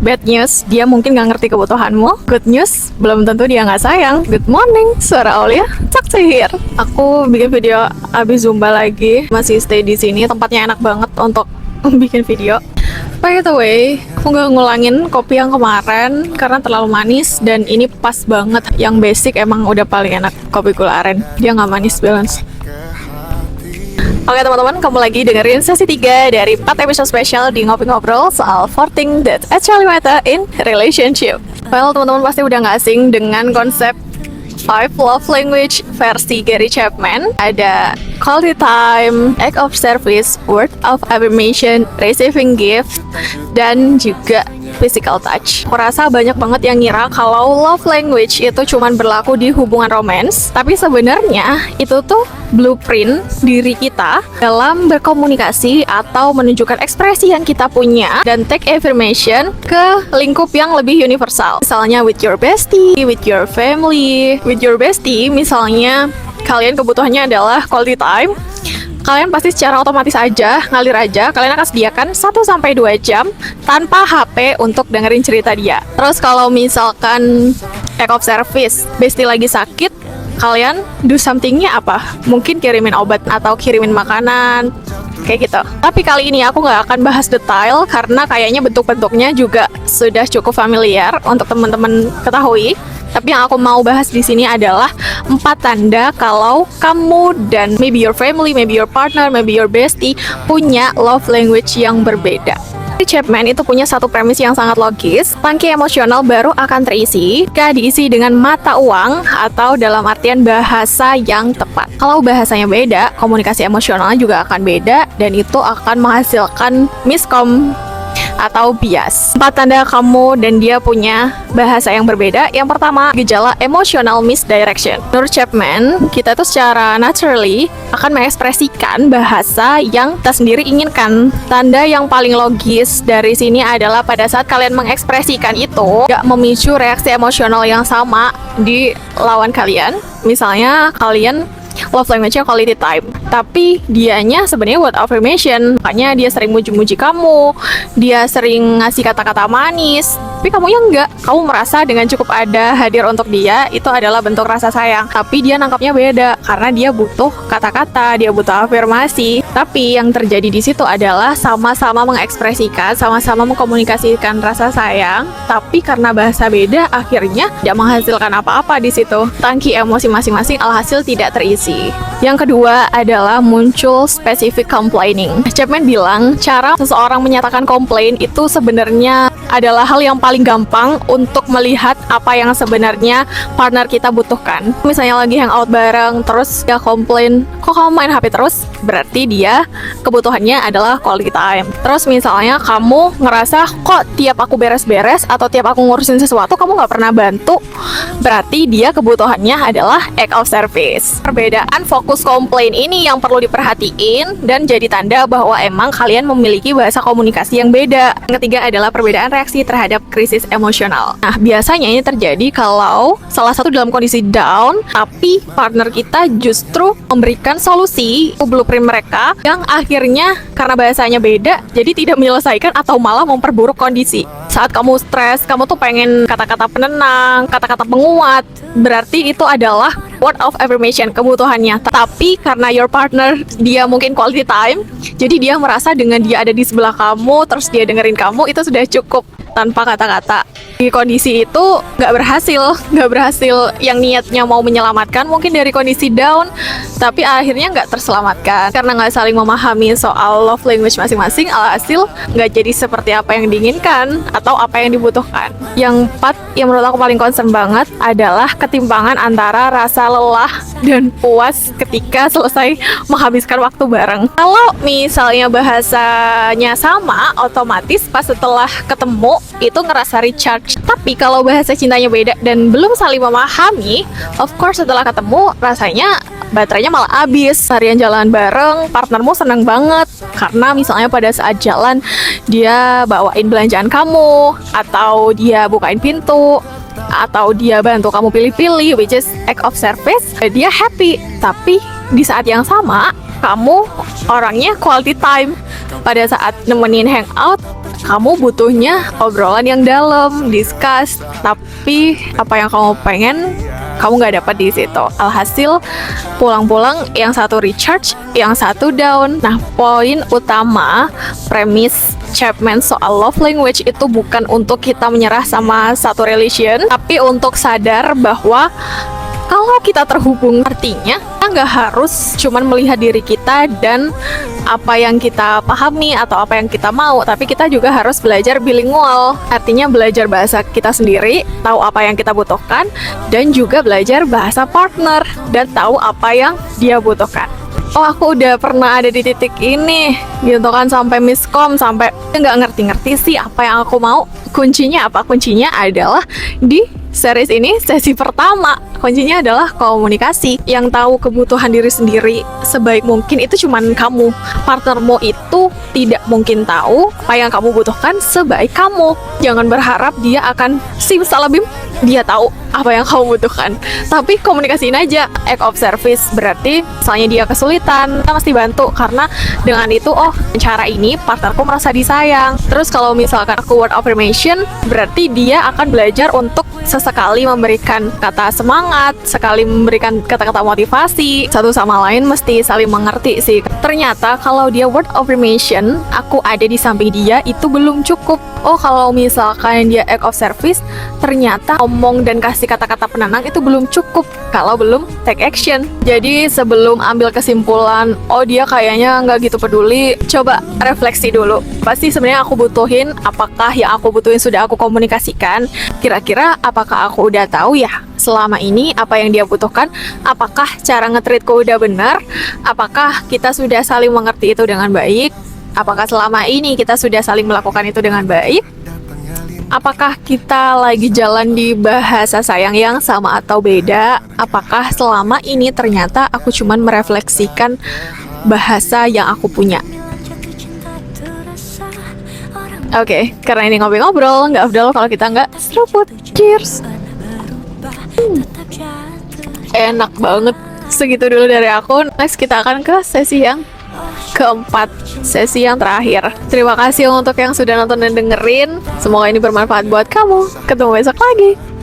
Bad news, dia mungkin nggak ngerti kebutuhanmu. Good news, belum tentu dia nggak sayang. Good morning, suara Aulia, cak sihir. Aku bikin video abis Zumba lagi, masih stay di sini. Tempatnya enak banget untuk bikin video. By the way, aku nggak ngulangin kopi yang kemarin karena terlalu manis, dan ini pas banget. Yang basic emang udah paling enak, kopi gula aren. Dia nggak manis, balance. Oke teman-teman, kamu lagi dengerin sesi 3 dari 4 episode spesial di Ngopi-Ngobrol soal 4 things that actually matter in relationship. Well, teman-teman pasti udah gak asing dengan konsep 5 love language versi Gary Chapman. Ada quality time, act of service, word of affirmation, receiving gift, dan juga physical touch. Aku rasa banyak banget yang ngira kalau love language itu cuman berlaku di hubungan romance, tapi sebenarnya itu tuh blueprint diri kita dalam berkomunikasi atau menunjukkan ekspresi yang kita punya dan take affirmation ke lingkup yang lebih universal. Misalnya with your bestie, with your family. With your bestie, misalnya kalian kebutuhannya adalah quality time. Kalian pasti secara otomatis aja, ngalir aja, kalian akan sediakan 1-2 jam tanpa HP untuk dengerin cerita dia. Terus kalau misalkan act of service, bestie lagi sakit, kalian do somethingnya apa? Mungkin kirimin obat atau kirimin makanan, kayak gitu. Tapi kali ini aku nggak akan bahas detail karena kayaknya bentuk-bentuknya juga sudah cukup familiar untuk teman-teman ketahui. Tapi yang aku mau bahas di sini adalah 4 tanda kalau kamu dan maybe your family, maybe your partner, maybe your bestie punya love language yang berbeda. Chapman itu punya satu premis yang sangat logis. Tangki emosional baru akan terisi jika diisi dengan mata uang atau dalam artian bahasa yang tepat. Kalau bahasanya beda, komunikasi emosionalnya juga akan beda, dan itu akan menghasilkan miskom atau bias. 4 tanda kamu dan dia punya bahasa yang berbeda. Yang pertama, gejala emotional misdirection. Menurut Chapman, kita itu secara naturally akan mengekspresikan bahasa yang kita sendiri inginkan. Tanda yang paling logis dari sini adalah pada saat kalian mengekspresikan itu gak memicu reaksi emosional yang sama di lawan kalian. Misalnya kalian love language-nya quality time, tapi dianya sebenarnya word affirmation. Makanya dia sering muji-muji kamu, dia sering ngasih kata-kata manis, tapi kamunya enggak. Kamu merasa dengan cukup ada hadir untuk dia, itu adalah bentuk rasa sayang. Tapi dia nangkapnya beda, karena dia butuh kata-kata, dia butuh afirmasi. Tapi yang terjadi di situ adalah sama-sama mengekspresikan, sama-sama mengkomunikasikan rasa sayang, tapi karena bahasa beda, akhirnya tidak menghasilkan apa-apa di situ. Tangki emosi masing-masing alhasil tidak terisi. Yang kedua adalah muncul specific complaining. Chapman bilang, cara seseorang menyatakan komplain itu sebenarnya adalah hal yang paling gampang untuk melihat apa yang sebenarnya partner kita butuhkan. Misalnya lagi hangout bareng, terus dia komplain, kok kamu main HP terus? Berarti dia kebutuhannya adalah quality time. Terus misalnya kamu ngerasa, kok tiap aku beres-beres atau tiap aku ngurusin sesuatu kamu gak pernah bantu? Berarti dia kebutuhannya adalah act of service. Perbedaan fokus komplain ini yang perlu diperhatiin dan jadi tanda bahwa emang kalian memiliki bahasa komunikasi yang beda. Yang ketiga adalah perbedaan reaksi terhadap krisis emosional. Nah, biasanya ini terjadi kalau salah satu dalam kondisi down, tapi partner kita justru memberikan solusi blueprint mereka yang akhirnya karena bahasanya beda, jadi tidak menyelesaikan atau malah memperburuk kondisi. Saat kamu stres, kamu tuh pengen kata-kata penenang, kata-kata penguat, berarti itu adalah word of affirmation, kebutuhannya. Tapi karena your partner, dia mungkin quality time, jadi dia merasa dengan dia ada di sebelah kamu, terus dia dengerin kamu, itu sudah cukup tanpa kata-kata. Di kondisi itu nggak berhasil yang niatnya mau menyelamatkan mungkin dari kondisi down, tapi akhirnya nggak terselamatkan karena nggak saling memahami soal love language masing-masing. Alhasil nggak jadi seperti apa yang diinginkan atau apa yang dibutuhkan. Yang 4 yang menurut aku paling concern banget adalah ketimpangan antara rasa lelah dan puas ketika selesai menghabiskan waktu bareng. Kalau misalnya bahasanya sama, otomatis pas setelah ketemu itu ngerasa recharge. Tapi kalau bahasa cintanya beda dan belum saling memahami, of course setelah ketemu rasanya baterainya malah habis. Harian jalan bareng, partnermu seneng banget karena misalnya pada saat jalan dia bawain belanjaan kamu, atau dia bukain pintu, atau dia bantu kamu pilih-pilih, which is act of service. Dia happy. Tapi di saat yang sama kamu orangnya quality time. Pada saat nemenin hangout, Kamu butuhnya obrolan yang dalam, discuss, tapi apa yang kamu pengen kamu nggak dapat di situ. Alhasil pulang-pulang yang satu recharge, yang satu down. Nah, poin utama premis Chapman soal love language itu bukan untuk kita menyerah sama satu religion, tapi untuk sadar bahwa kalau kita terhubung, artinya kita nggak harus cuman melihat diri kita dan apa yang kita pahami atau apa yang kita mau, tapi kita juga harus belajar bilingual. Artinya belajar bahasa kita sendiri, tahu apa yang kita butuhkan, dan juga belajar bahasa partner dan tahu apa yang dia butuhkan. Oh, aku udah pernah ada di titik ini, gitu kan, sampai miskom, sampai nggak ngerti-ngerti sih apa yang aku mau. Kuncinya apa? Kuncinya adalah di series ini, sesi pertama, kuncinya adalah komunikasi. Yang tahu kebutuhan diri sendiri sebaik mungkin itu cuman kamu. Partnermu itu tidak mungkin tahu apa yang kamu butuhkan sebaik kamu. Jangan berharap dia akan simsalabim dia tahu apa yang kamu butuhkan. Tapi komunikasiin aja. Act of service berarti misalnya dia kesulitan, kita mesti bantu, karena dengan itu, oh, cara ini partnerku merasa disayang. Terus kalau misalkan aku word affirmation, berarti dia akan belajar untuk sesekali memberikan kata semangat, sekali memberikan kata-kata motivasi. Satu sama lain mesti saling mengerti sih. Ternyata kalau dia word affirmation, aku ada di samping dia, itu belum cukup. Oh, kalau misalkan dia act of service, ternyata ngomong dan kasih kata-kata penenang itu belum cukup kalau belum take action. Jadi sebelum ambil kesimpulan, oh dia kayaknya nggak gitu peduli, coba refleksi dulu. Pasti sebenarnya aku butuhin, apakah yang aku butuhin sudah aku komunikasikan? Kira-kira apakah aku udah tahu ya selama ini apa yang dia butuhkan? Apakah cara nge-treatku udah benar? Apakah kita sudah saling mengerti itu dengan baik? Apakah selama ini kita sudah saling melakukan itu dengan baik? Apakah kita lagi jalan di bahasa sayang yang sama atau beda? Apakah selama ini ternyata aku cuman merefleksikan bahasa yang aku punya? Oke, karena ini ngobrol-ngobrol, nggak afdal kalau kita nggak seruput. Cheers! Enak banget. Segitu dulu dari aku. Next kita akan ke sesi yang keempat, sesi yang terakhir. Terima kasih untuk yang sudah nonton dan dengerin. Semoga ini bermanfaat buat kamu. Ketemu besok lagi.